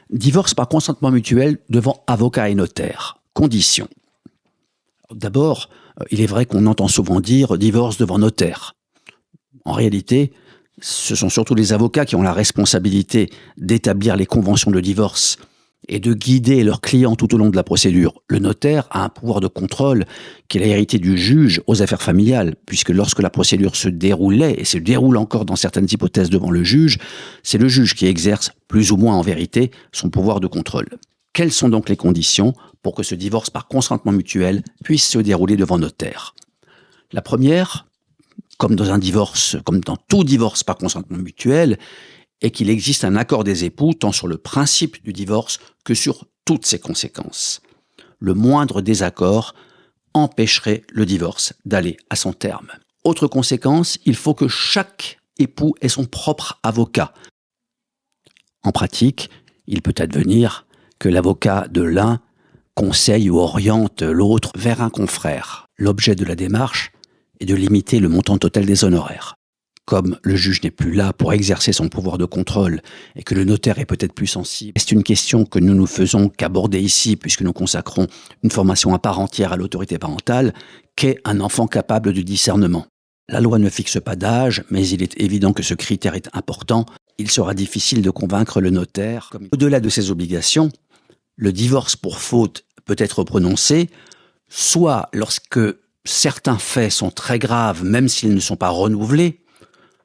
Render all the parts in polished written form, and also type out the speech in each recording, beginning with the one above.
Divorce par consentement mutuel devant avocat et notaire. Conditions. D'abord, il est vrai qu'on entend souvent dire divorce devant notaire. En réalité, ce sont surtout les avocats qui ont la responsabilité d'établir les conventions de divorce et de guider leurs clients tout au long de la procédure. Le notaire a un pouvoir de contrôle qu'il a hérité du juge aux affaires familiales, puisque lorsque la procédure se déroulait, et se déroule encore dans certaines hypothèses devant le juge, c'est le juge qui exerce, plus ou moins en vérité, son pouvoir de contrôle. Quelles sont donc les conditions pour que ce divorce par consentement mutuel puisse se dérouler devant notaire? La première, comme dans tout divorce par consentement mutuel, est qu'il existe un accord des époux tant sur le principe du divorce que sur toutes ses conséquences. Le moindre désaccord empêcherait le divorce d'aller à son terme. Autre conséquence, il faut que chaque époux ait son propre avocat. En pratique, il peut advenir que l'avocat de l'un conseille ou oriente l'autre vers un confrère. L'objet de la démarche est de limiter le montant total des honoraires. Comme le juge n'est plus là pour exercer son pouvoir de contrôle et que le notaire est peut-être plus sensible, c'est une question que nous ne faisons qu'aborder ici puisque nous consacrons une formation à part entière à l'autorité parentale, qu'est un enfant capable de discernement. La loi ne fixe pas d'âge, mais il est évident que ce critère est important. Il sera difficile de convaincre le notaire. Au-delà de ses obligations, le divorce pour faute peut être prononcé soit lorsque certains faits sont très graves, même s'ils ne sont pas renouvelés.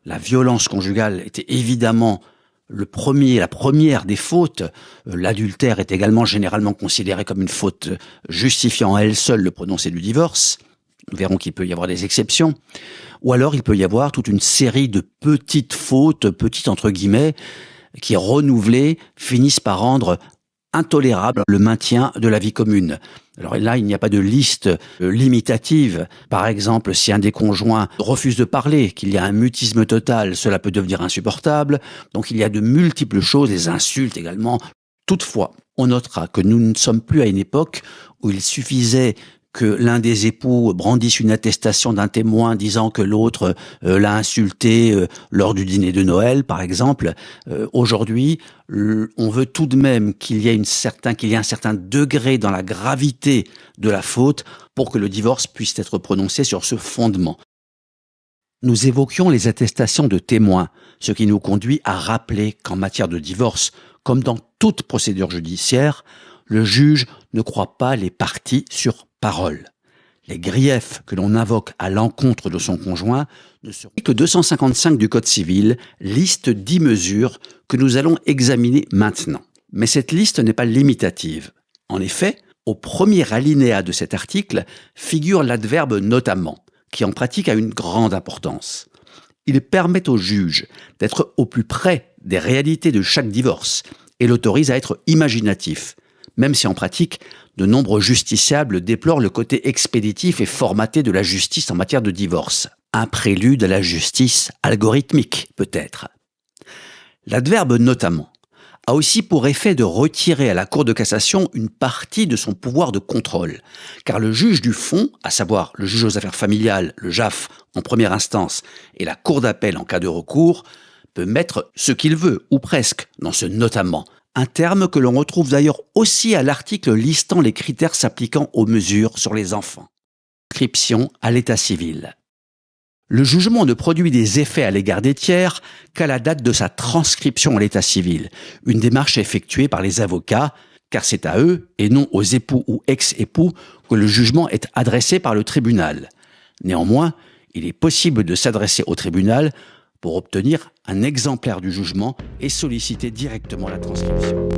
La violence conjugale était évidemment la première des fautes. L'adultère est également généralement considéré comme une faute justifiant à elle seule le prononcé du divorce. Nous verrons qu'il peut y avoir des exceptions. Ou alors il peut y avoir toute une série de petites fautes, petites entre guillemets, qui renouvelées finissent par rendre intolérable le maintien de la vie commune. Alors là, il n'y a pas de liste limitative. Par exemple, si un des conjoints refuse de parler, qu'il y a un mutisme total, cela peut devenir insupportable. Donc il y a de multiples choses, des insultes également. Toutefois, on notera que nous ne sommes plus à une époque où il suffisait que l'un des époux brandisse une attestation d'un témoin disant que l'autre l'a insulté lors du dîner de Noël, par exemple. Aujourd'hui, on veut tout de même qu'il y ait un certain degré dans la gravité de la faute pour que le divorce puisse être prononcé sur ce fondement. Nous évoquions les attestations de témoins, ce qui nous conduit à rappeler qu'en matière de divorce, comme dans toute procédure judiciaire, le juge ne croit pas les parties sur parole. Les griefs que l'on invoque à l'encontre de son conjoint ne sont que 255 du Code civil, liste 10 mesures que nous allons examiner maintenant. Mais cette liste n'est pas limitative. En effet, au premier alinéa de cet article figure l'adverbe « notamment », qui en pratique a une grande importance. Il permet au juge d'être au plus près des réalités de chaque divorce et l'autorise à être imaginatif, même si en pratique, de nombreux justiciables déplorent le côté expéditif et formaté de la justice en matière de divorce. Un prélude à la justice algorithmique, peut-être. L'adverbe « notamment » a aussi pour effet de retirer à la Cour de cassation une partie de son pouvoir de contrôle, car le juge du fond, à savoir le juge aux affaires familiales, le JAF en première instance, et la Cour d'appel en cas de recours, peut mettre ce qu'il veut, ou presque, dans ce « notamment », un terme que l'on retrouve d'ailleurs aussi à l'article listant les critères s'appliquant aux mesures sur les enfants. Inscription à l'état civil. Le jugement ne produit des effets à l'égard des tiers qu'à la date de sa transcription à l'état civil, une démarche effectuée par les avocats, car c'est à eux, et non aux époux ou ex-époux, que le jugement est adressé par le tribunal. Néanmoins, il est possible de s'adresser au tribunal pour obtenir un exemplaire du jugement et solliciter directement la transcription.